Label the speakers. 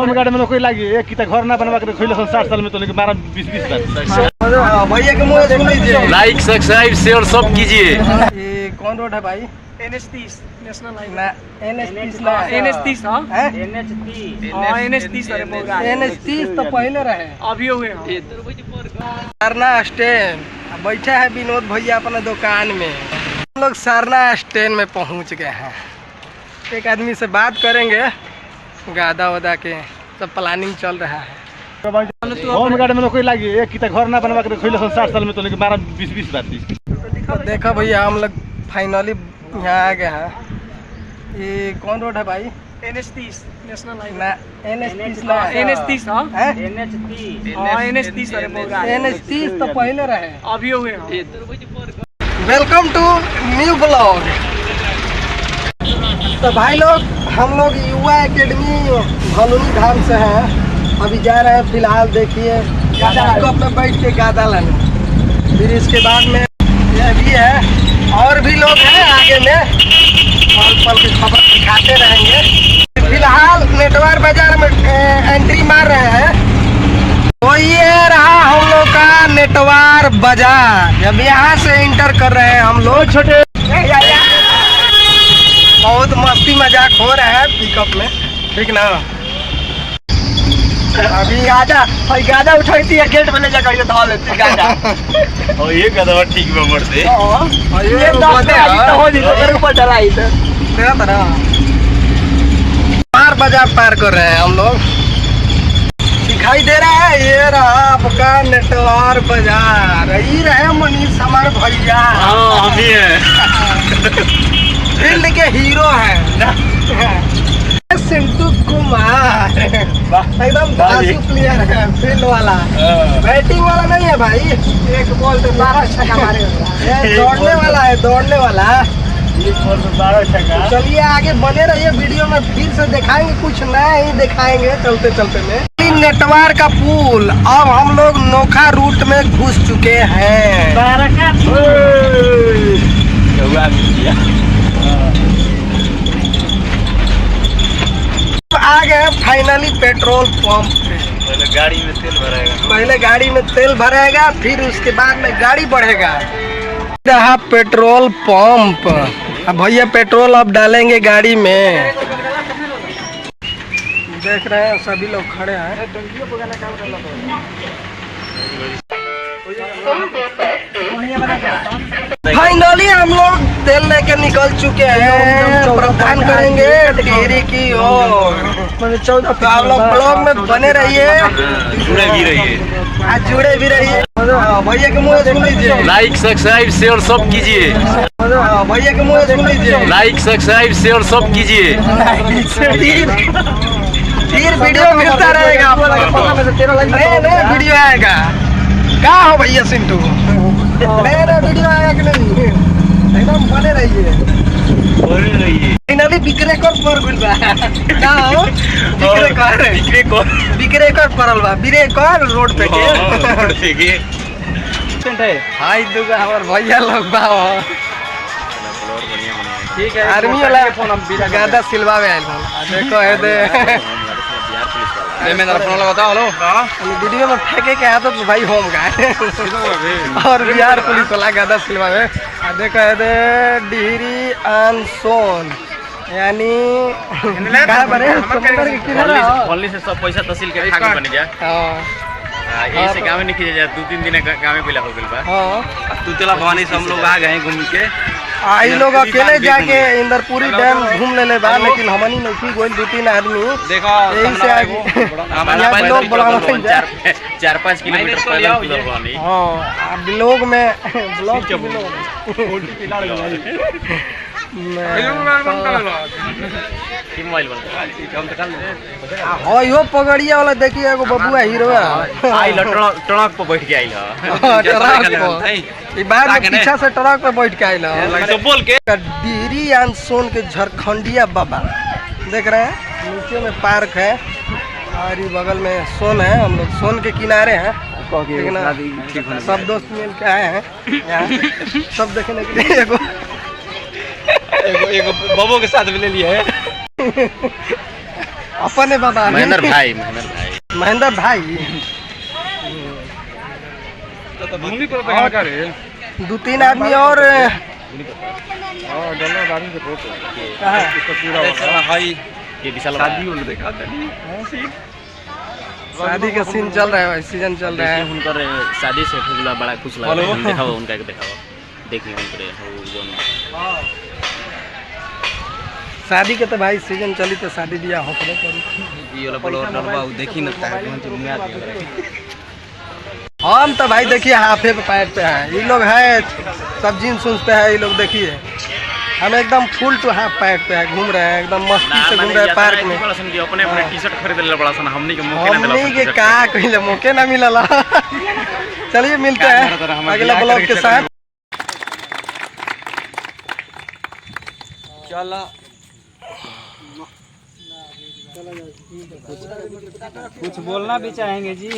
Speaker 1: Home guard में कोई लागी एक की घर ना बनवा के खोले 60 साल में तो लेके 12-20 बार
Speaker 2: भैया के मुंह सुन लीजिए।
Speaker 3: लाइक सब्सक्राइब शेयर सब कीजिए।
Speaker 2: ये कौन रोड है भाई?
Speaker 4: NH30 नेशनल हाईवे
Speaker 2: ना NH30 ना
Speaker 4: NH30 हां
Speaker 2: हैं?
Speaker 4: NH30 अरे बोल
Speaker 2: NH30 तो पहले रहे,
Speaker 4: अभी हुए हैं।
Speaker 2: सरना स्टैंड बैठे हैं विनोद भैया अपने दुकान में। हम लोग सरना स्टैंड में पहुंच गए हैं। एक आदमी से बात करेंगे, गादा वादा के सब प्लानिंग चल रहा है।
Speaker 1: होम गार्ड में कोई लागी एक की घर ना बनवा के खोले 60 साल में तो लेके 12-20 बार
Speaker 2: तो देखो भैया हम लोग फाइनली यहाँ आ गए हैं। ये कौन रोड है भाई?
Speaker 4: NH30 नेशनल हाईवे
Speaker 2: ना NH30 ना
Speaker 4: NH30 हां
Speaker 2: हैं?
Speaker 4: NH30 अरे बोल
Speaker 2: NH30 तो पहले रहे,
Speaker 4: अभी हुए हैं।
Speaker 2: Welcome to new blog. तो भाई लोग हम लोग युवा एकेडमी भलुनी धाम से हैं। अभी जा रहे हैं, फिलहाल देखिए पिकअप पे बैठ के गादा लाने। फिर इसके बाद में यह भी है और भी लोग हैं आगे में, पल पल की खबर दिखाते रहेंगे। फिलहाल नेटवार बाजार में एंट्री मार रहे हैं। तो ये रहा हम लोग का नेटवार बाजार। जब यहाँ से इंटर कर रहे हैं हम लोग, छोटे बहुत मस्ती मजाक हो रहा है पिकअप में, ठीक ना। अभी गादा उठाती है, गेट में ले जाकर धो लेती गादा।
Speaker 3: और ये कदम ठीक में बढ़ते
Speaker 2: ये ऊपर डलाई पार बाजार पार कर रहे हैं हम लोग। दिखाई दे रहा है, ये रहा आपका नेटवार बाजार। ये रहे मनीष हमारे भैया,
Speaker 3: हम ही है।
Speaker 2: फील्ड के हीरो है सिंटू कुमार, एकदम धांसू प्लेयर है, फील्ड वाला। बैटिंग वाला नहीं है भाई, एक बॉल पे 12 छक्का मारेगा। दौड़ने वाला है, दौड़ने वाला। चलिए आगे बने रहिए, वीडियो में फिर से दिखाएंगे, कुछ नया ही दिखाएंगे चलते चलते में। नेटवार का पुल, अब हम लोग नोखा रूट में घुस चुके हैं। आ गए फाइनली पेट्रोल पंप पे।
Speaker 3: पहले गाड़ी में तेल भराएगा,
Speaker 2: पहले गाड़ी में तेल भरेगा, फिर उसके बाद में गाड़ी बढ़ेगा। रहा पेट्रोल पंप। अब भैया पेट्रोल अब डालेंगे गाड़ी में। देख रहे हैं सभी लोग खड़े हैं। फाइनली हम लोग तेल लेके निकल चुके हैं, प्रस्थान करेंगे टिहरी की ओर। 14 आप लोग ब्लॉग में बने रहिए,
Speaker 3: जुड़े भी रहिए,
Speaker 2: आज जुड़े भी रहिए। भैया के मुंह सुन लीजिए।
Speaker 3: लाइक सब्सक्राइब शेयर सब कीजिए।
Speaker 2: भैया के मुंह सुन लीजिए।
Speaker 3: लाइक सब्सक्राइब शेयर सब कीजिए।
Speaker 2: फिर वीडियो मिलता रहेगा, नए वीडियो आएगा। क्या हो भैया सिंटू, नया वीडियो आएगा कि नहीं? एकदम बने रहिए। फाइनली बिक्रेकर पर गुल बा का हो, बिक्रेकर परल बा, बिक्रेकर रोड पे के हाय दुगा हमार भैया लोग बा। ठीक है, आर्मी वाला फोन हम गादा सिलवा में आइल। देखो है दे मैं फोन लगाता हूं। हेलो, वीडियो में फेंके के आया तो भाई होम का और बिहार पुलिस वाला गादा सिलवा में। देखो है दे डिहरी अनसोन, यानी कहां पर है? समुद्र के किनारे
Speaker 3: फॉली से सब पैसा तहसील के खा के बन गया। हां, यही से गांव में नहीं किया जा, 2-3 दिन गांव में पहला हो गेल बा। हां, तू चला भवानी से हम लोग आ गए घूम के।
Speaker 2: आई लोग अकेले जाके इंदरपुरी डैम घूम ले बा, लेकिन हमनी नहीं गोल 2-3 आदमी।
Speaker 3: देखो
Speaker 2: यही से आगे
Speaker 3: हमारा
Speaker 2: लोग बुलावत
Speaker 3: 4-5 किलोमीटर पैदल चल बानी।
Speaker 2: हां, अब ब्लॉग में ब्लॉग के ब्लॉग
Speaker 3: मोबाइल बंद
Speaker 2: हो यो पगड़िया वाला देखिए, एगो बबुआ हीरो है।
Speaker 3: आई ट्रक पे बैठ के आइल
Speaker 2: है, ई बाद में पीछा से ट्रक पे बैठ के आइल है।
Speaker 3: तो बोल के
Speaker 2: डिहरी अनसोन के झारखंडिया बाबा देख रहे हैं। नीचे में पार्क है और ये बगल में सोन है। हम लोग सोन के किनारे हैं, सब दोस्त मिल के आए हैं यहाँ सब देखने के लिए। एगो
Speaker 3: बबो के साथ भी ले लिया है।
Speaker 2: अपने बता
Speaker 3: महेंद्र भाई
Speaker 2: महेंद्र भाई दो तीन आदमी और
Speaker 3: ये विशाल
Speaker 2: शादी का सीन चल रहा है भाई, सीजन चल रहा है।
Speaker 3: उनकर शादी से होला बड़ा खुश लगा हम देखाओ उनका के देखाओ देखिए उनके
Speaker 2: शादी के तो भाई सीजन चली तो शादी बियाह होकरे करी।
Speaker 3: ये वाला बोलो डरवा देखी न ता हम तो मुआ दियो
Speaker 2: हम तो भाई देखिए हाफे पे पैर पे हैं, ये लोग है सब जींस उन्स पे है, ये लोग देखिए हम एकदम फुल टू हाफ पैंट पे है, घूम रहे हैं एकदम मस्ती से घूम रहे हैं पार्क में।
Speaker 3: अपने अपने टी-शर्ट खरीद ले बड़ा सन हमनी के मौके ना
Speaker 2: हमनी के का कहिले मौके ना मिलला। चलिए मिलते हैं अगले ब्लॉग के साथ। चला
Speaker 5: कुछ बोलना भी चाहेंगे जी?